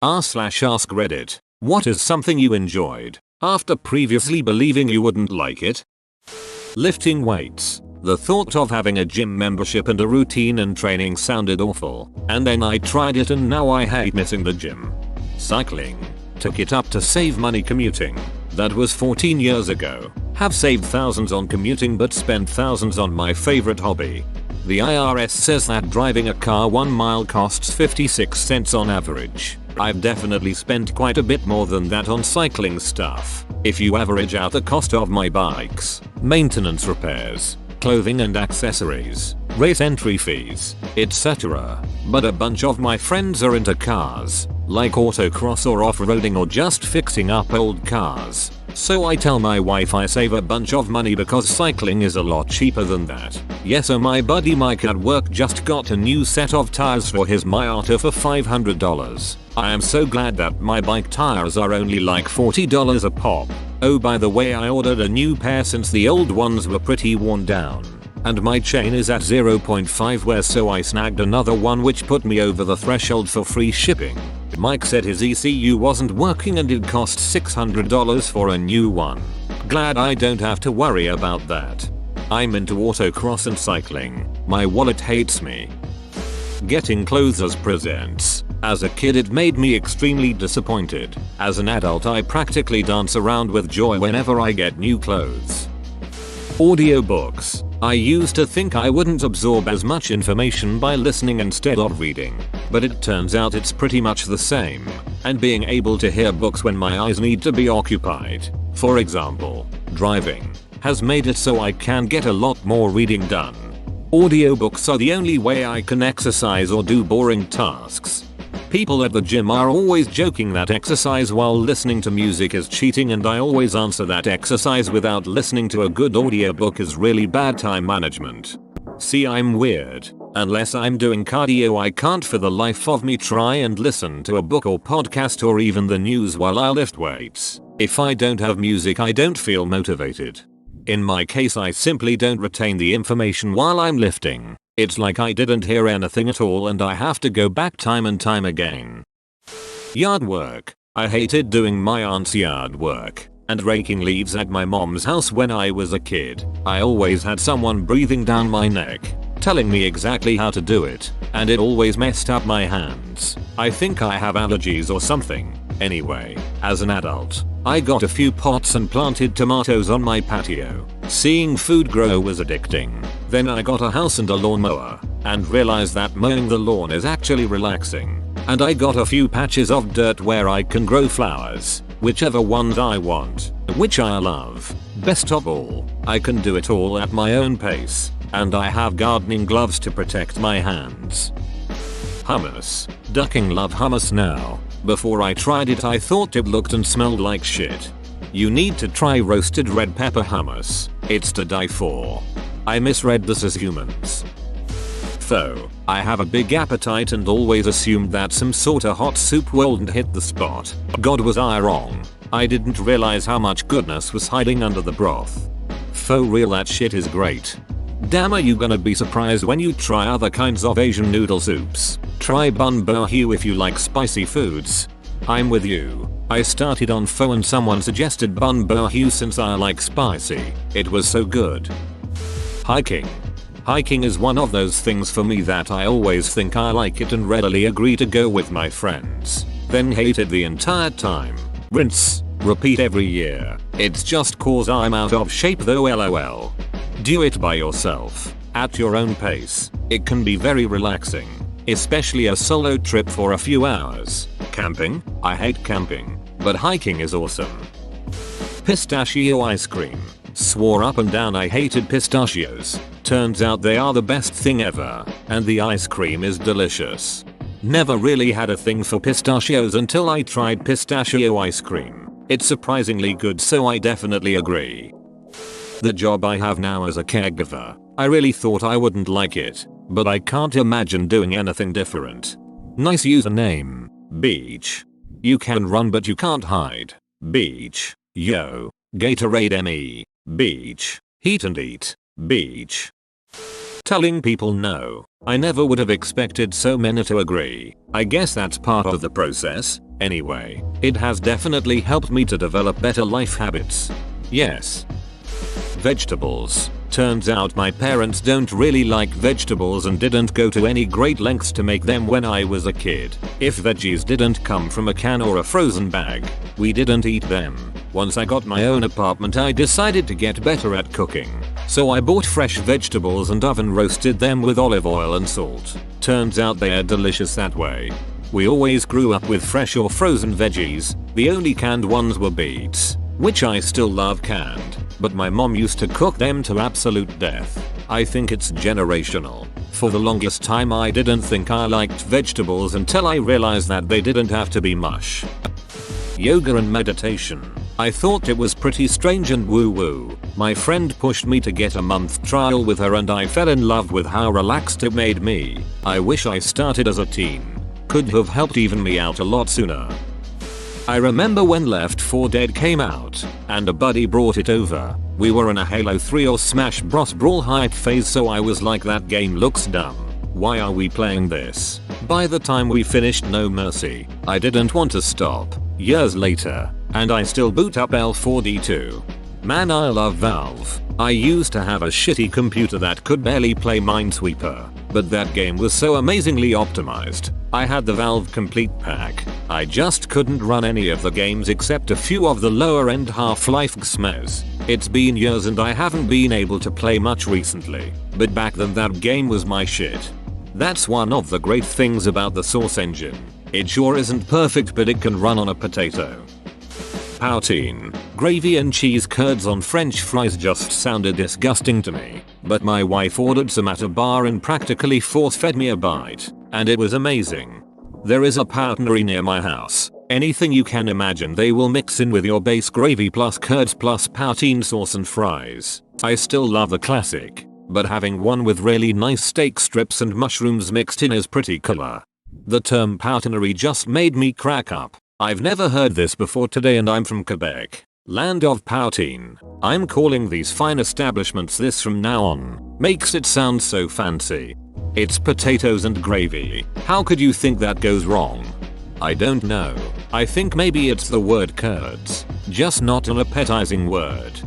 r/ask Reddit. What is something you enjoyed after previously believing you wouldn't like it? Lifting weights. The thought of having a gym membership and a routine and training sounded awful, and then I tried it and now I hate missing the gym. Cycling. Took it up to save money commuting. That was 14 years ago. Have saved thousands on commuting but spent thousands on my favorite hobby. The IRS says that driving a car 1 mile costs 56 cents on average. I've definitely spent quite a bit more than that on cycling stuff. If you average out the cost of my bikes, maintenance repairs, clothing and accessories, race entry fees, etc. But a bunch of my friends are into cars, like autocross or off-roading or just fixing up old cars. So I tell my wife I save a bunch of money because cycling is a lot cheaper than that. Yes, so my buddy Mike at work just got a new set of tires for his Miata for $500. I am so glad that my bike tires are only like $40 a pop. Oh, by the way, I ordered a new pair since the old ones were pretty worn down. And my chain is at 0.5 wear, so I snagged another one which put me over the threshold for free shipping. Mike said his ECU wasn't working and it cost $600 for a new one. Glad I don't have to worry about that. I'm into autocross and cycling. My wallet hates me. Getting clothes as presents. As a kid it made me extremely disappointed. As an adult I practically dance around with joy whenever I get new clothes. Audiobooks. I used to think I wouldn't absorb as much information by listening instead of reading, but it turns out it's pretty much the same, and being able to hear books when my eyes need to be occupied, for example, driving, has made it so I can get a lot more reading done. Audiobooks are the only way I can exercise or do boring tasks. People at the gym are always joking that exercise while listening to music is cheating, and I always answer that exercise without listening to a good audiobook is really bad time management. See, I'm weird. Unless I'm doing cardio I can't for the life of me try and listen to a book or podcast or even the news while I lift weights. If I don't have music I don't feel motivated. In my case I simply don't retain the information while I'm lifting. It's like I didn't hear anything at all and I have to go back time and time again. Yard work. I hated doing my aunt's yard work and raking leaves at my mom's house when I was a kid. I always had someone breathing down my neck, telling me exactly how to do it, and it always messed up my hands. I think I have allergies or something. Anyway, as an adult, I got a few pots and planted tomatoes on my patio. Seeing food grow was addicting. Then I got a house and a lawnmower, and realized that mowing the lawn is actually relaxing. And I got a few patches of dirt where I can grow flowers, whichever ones I want, which I love. Best of all, I can do it all at my own pace, and I have gardening gloves to protect my hands. Hummus. Ducking love hummus now. Before I tried it I thought it looked and smelled like shit. You need to try roasted red pepper hummus. It's to die for. I misread this as humans. Pho. I have a big appetite and always assumed that some sorta hot soup wouldn't hit the spot. God, was I wrong. I didn't realize how much goodness was hiding under the broth. For real, that shit is great. Damn, are you gonna be surprised when you try other kinds of Asian noodle soups? Try bun bo hue if you like spicy foods. I'm with you. I started on pho and someone suggested bun bo hue since I like spicy. It was so good. Hiking. Hiking is one of those things for me that I always think I like it and readily agree to go with my friends, then hate it the entire time. Rinse, repeat every year. It's just cause I'm out of shape though, lol. Do it by yourself, at your own pace. It can be very relaxing, especially a solo trip for a few hours. Camping? I hate camping, but hiking is awesome. Pistachio ice cream. Swore up and down I hated pistachios. Turns out they are the best thing ever, and the ice cream is delicious. Never really had a thing for pistachios until I tried pistachio ice cream. It's surprisingly good, so I definitely agree. The job I have now as a caregiver. I really thought I wouldn't like it, but I can't imagine doing anything different. Nice username. Beach. You can run but you can't hide. Beach. Yo. Gatorade ME. Beach. Heat and eat. Beach. Telling people no. I never would have expected so many to agree. I guess that's part of the process. Anyway, it has definitely helped me to develop better life habits. Yes. Vegetables. Turns out my parents don't really like vegetables and didn't go to any great lengths to make them when I was a kid. If veggies didn't come from a can or a frozen bag, we didn't eat them. Once I got my own apartment, I decided to get better at cooking. So I bought fresh vegetables and oven roasted them with olive oil and salt. Turns out they are delicious that way. We always grew up with fresh or frozen veggies. The only canned ones were beets, which I still love canned, but my mom used to cook them to absolute death. I think it's generational. For the longest time I didn't think I liked vegetables until I realized that they didn't have to be mush. Yoga and meditation. I thought it was pretty strange and woo-woo. My friend pushed me to get a month trial with her and I fell in love with how relaxed it made me. I wish I started as a teen. Could have helped even me out a lot sooner. I remember when Left 4 Dead came out, and a buddy brought it over. We were in a Halo 3 or Smash Bros Brawl hype phase, so I was like, that game looks dumb. Why are we playing this? By the time we finished No Mercy, I didn't want to stop. Years later, and I still boot up L4D2. Man, I love Valve. I used to have a shitty computer that could barely play Minesweeper, but that game was so amazingly optimized. I had the Valve Complete Pack. I just couldn't run any of the games except a few of the lower end Half-Life XMEs. It's been years and I haven't been able to play much recently, but back then that game was my shit. That's one of the great things about the Source engine. It sure isn't perfect, but it can run on a potato. Poutine. Gravy and cheese curds on french fries just sounded disgusting to me, but my wife ordered some at a bar and practically force-fed me a bite, and it was amazing. There is a poutinery near my house. Anything you can imagine they will mix in with your base gravy plus curds plus poutine sauce and fries. I still love the classic, but having one with really nice steak strips and mushrooms mixed in is pretty cooler. The term poutinery just made me crack up. I've never heard this before today, and I'm from Quebec, land of poutine. I'm calling these fine establishments this from now on. Makes it sound so fancy. It's potatoes and gravy. How could you think that goes wrong? I don't know. I think maybe it's the word curds, just not an appetizing word.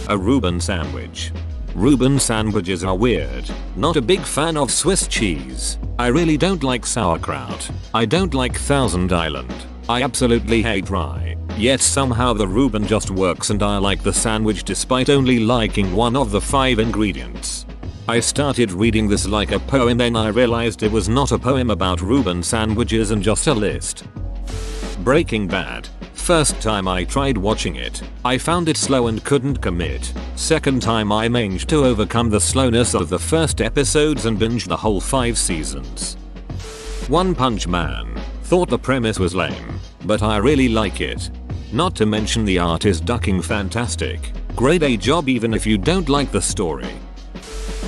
A Reuben sandwich. Reuben sandwiches are weird. Not a big fan of Swiss cheese. I really don't like sauerkraut. I don't like Thousand Island. I absolutely hate rye. Yet somehow the Reuben just works and I like the sandwich despite only liking one of the 5 ingredients. I started reading this like a poem, then I realized it was not a poem about Reuben sandwiches and just a list. Breaking Bad. First time I tried watching it, I found it slow and couldn't commit. Second time I managed to overcome the slowness of the first episodes and binge the whole 5 seasons. One Punch Man. Thought the premise was lame, but I really like it. Not to mention the art is ducking fantastic. Grade A job even if you don't like the story.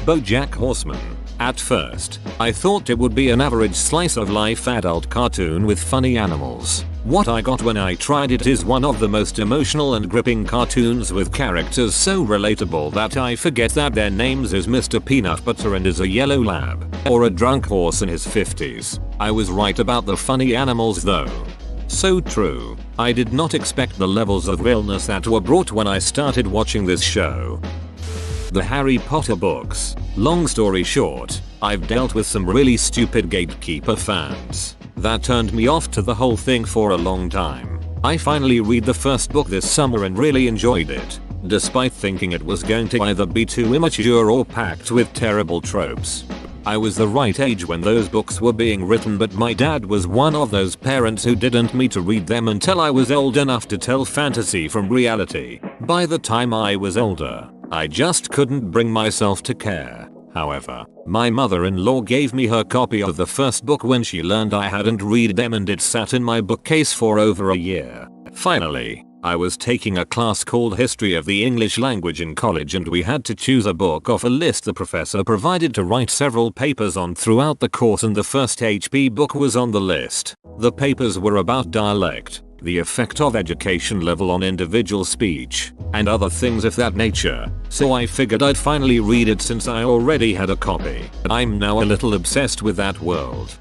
BoJack Horseman. At first, I thought it would be an average slice of life adult cartoon with funny animals. What I got when I tried it is one of the most emotional and gripping cartoons with characters so relatable that I forget that their names is Mr. Peanut Butter and is a yellow lab, or a drunk horse in his 50s. I was right about the funny animals though. So true. I did not expect the levels of realness that were brought when I started watching this show. The Harry Potter books. Long story short, I've dealt with some really stupid gatekeeper fans that turned me off to the whole thing for a long time. I finally read the first book this summer and really enjoyed it, despite thinking it was going to either be too immature or packed with terrible tropes. I was the right age when those books were being written, but my dad was one of those parents who didn't want me to read them until I was old enough to tell fantasy from reality. By the time I was older, I just couldn't bring myself to care. However, my mother-in-law gave me her copy of the first book when she learned I hadn't read them, and it sat in my bookcase for over a year. Finally, I was taking a class called History of the English Language in college, and we had to choose a book off a list the professor provided to write several papers on throughout the course, and the first HP book was on the list. The papers were about dialect, the effect of education level on individual speech, and other things of that nature, so I figured I'd finally read it since I already had a copy. I'm now a little obsessed with that world.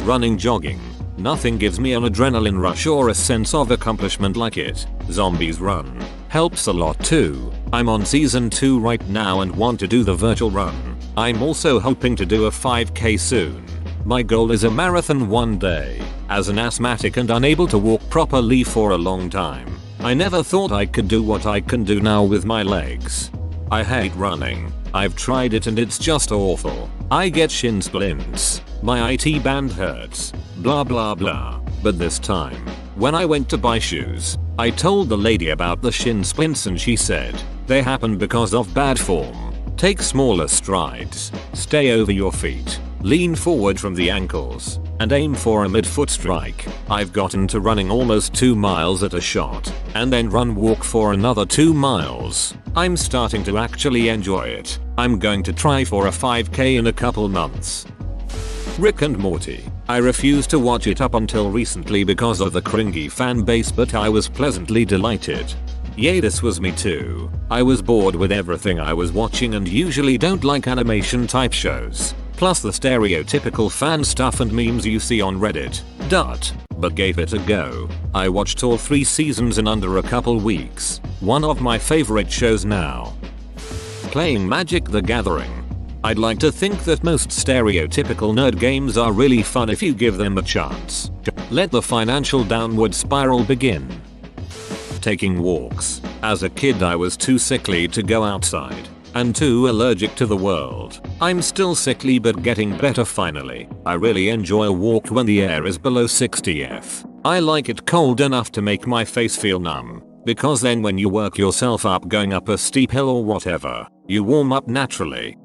Running, jogging. Nothing gives me an adrenaline rush or a sense of accomplishment like it. Zombies Run helps a lot too. I'm on season 2 right now and want to do the virtual run. I'm also hoping to do a 5k soon. My goal is a marathon one day. As an asthmatic and unable to walk properly for a long time, I never thought I could do what I can do now with my legs. I hate running. I've tried it and it's just awful. I get shin splints. My IT band hurts. Blah blah blah. But this time, when I went to buy shoes, I told the lady about the shin splints and she said, they happen because of bad form. Take smaller strides. Stay over your feet. Lean forward from the ankles. And aim for a mid-foot strike. I've gotten to running almost 2 miles at a shot. And then walk for another 2 miles. I'm starting to actually enjoy it. I'm going to try for a 5k in a couple months. Rick and Morty. I refused to watch it up until recently because of the cringy fan base, but I was pleasantly delighted. Yay, this was me too. I was bored with everything I was watching and usually don't like animation type shows. Plus the stereotypical fan stuff and memes you see on Reddit. But gave it a go. I watched all 3 seasons in under a couple weeks. One of my favorite shows now. Playing Magic the Gathering. I'd like to think that most stereotypical nerd games are really fun if you give them a chance. Let the financial downward spiral begin. Taking walks. As a kid I was too sickly to go outside. And too allergic to the world. I'm still sickly but getting better finally. I really enjoy a walk when the air is below 60°F. I like it cold enough to make my face feel numb. Because then when you work yourself up going up a steep hill or whatever, you warm up naturally.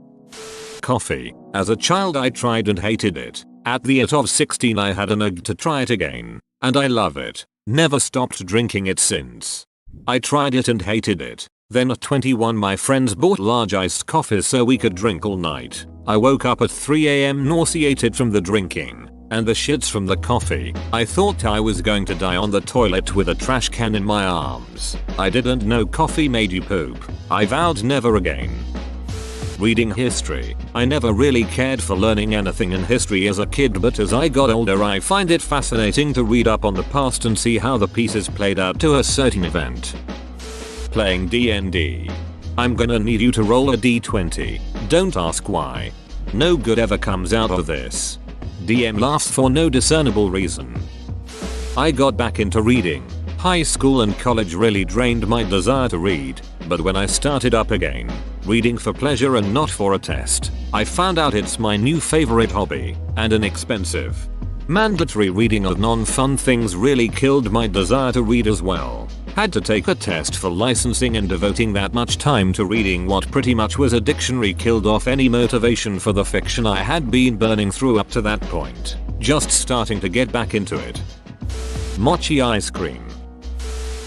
Coffee. As a child I tried and hated it. At the age of 16 I had an urge to try it again. And I love it. Never stopped drinking it since. I tried it and hated it. Then at 21 my friends bought large iced coffees so we could drink all night. I woke up at 3 AM nauseated from the drinking. And the shits from the coffee. I thought I was going to die on the toilet with a trash can in my arms. I didn't know coffee made you poop. I vowed never again. Reading history. I never really cared for learning anything in history as a kid, but as I got older I find it fascinating to read up on the past and see how the pieces played out to a certain event. Playing D&D. I'm gonna need you to roll a d20. Don't ask why. No good ever comes out of this. DM laughs for no discernible reason. I got back into reading. High school and college really drained my desire to read, but when I started up again, reading for pleasure and not for a test, I found out it's my new favorite hobby, and inexpensive. Mandatory reading of non-fun things really killed my desire to read as well. Had to take a test for licensing, and devoting that much time to reading what pretty much was a dictionary killed off any motivation for the fiction I had been burning through up to that point. Just starting to get back into it. Mochi ice cream.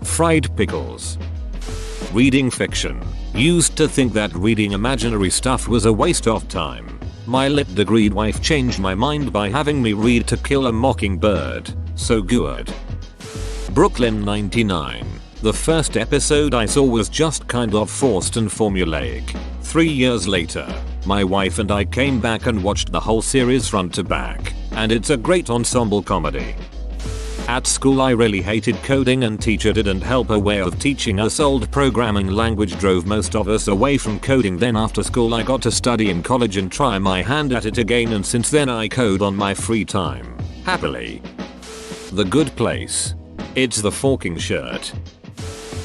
Fried pickles. Reading fiction. Used to think that reading imaginary stuff was a waste of time. My lit-degreed wife changed my mind by having me read To Kill a Mockingbird. So good. Brooklyn 99. The first episode I saw was just kind of forced and formulaic. 3 years later, my wife and I came back and watched the whole series front to back, and it's a great ensemble comedy. At school I really hated coding, and teacher didn't help. Her way of teaching us old programming language drove most of us away from coding. Then after school I got to study in college and try my hand at it again, and since then I code on my free time. Happily. The Good Place. It's the forking shirt.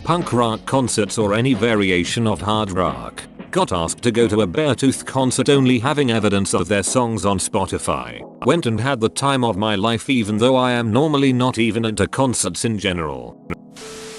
Punk rock concerts or any variation of hard rock. Got asked to go to a Beartooth concert only having evidence of their songs on Spotify. Went and had the time of my life, even though I am normally not even into concerts in general.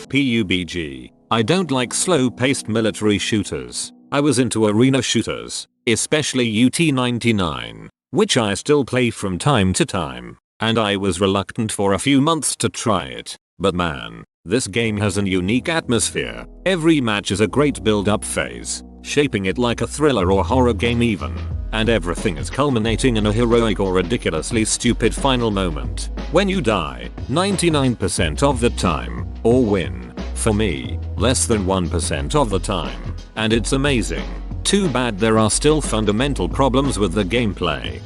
PUBG. I don't like slow-paced military shooters. I was into arena shooters, especially UT99, which I still play from time to time, and I was reluctant for a few months to try it. But man, this game has a unique atmosphere. Every match is a great build-up phase, shaping it like a thriller or horror game even, and everything is culminating in a heroic or ridiculously stupid final moment. When you die, 99% of the time, or win, for me, less than 1% of the time, and it's amazing. Too bad there are still fundamental problems with the gameplay.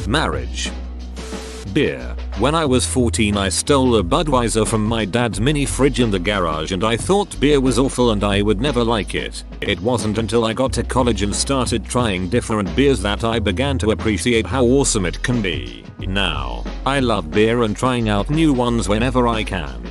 Marriage. Beer. When I was 14 I stole a Budweiser from my dad's mini fridge in the garage and I thought beer was awful and I would never like it. It wasn't until I got to college and started trying different beers that I began to appreciate how awesome it can be. Now, I love beer and trying out new ones whenever I can.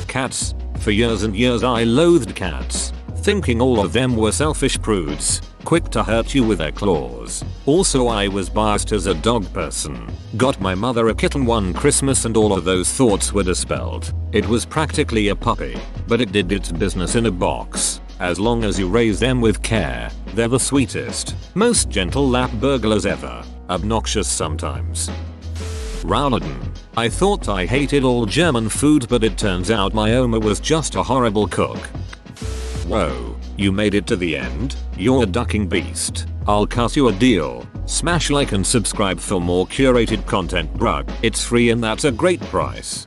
Cats. For years and years I loathed cats, thinking all of them were selfish prudes, quick to hurt you with their claws. Also I was biased as a dog person. Got my mother a kitten one Christmas and all of those thoughts were dispelled. It was practically a puppy, but it did its business in a box. As long as you raise them with care, they're the sweetest, most gentle lap burglars ever. Obnoxious sometimes. Rowladen. I thought I hated all German food but it turns out my Oma was just a horrible cook. Whoa, you made it to the end? You're a ducking beast. I'll cut you a deal. Smash like and subscribe for more curated content bruh. It's free and that's a great price.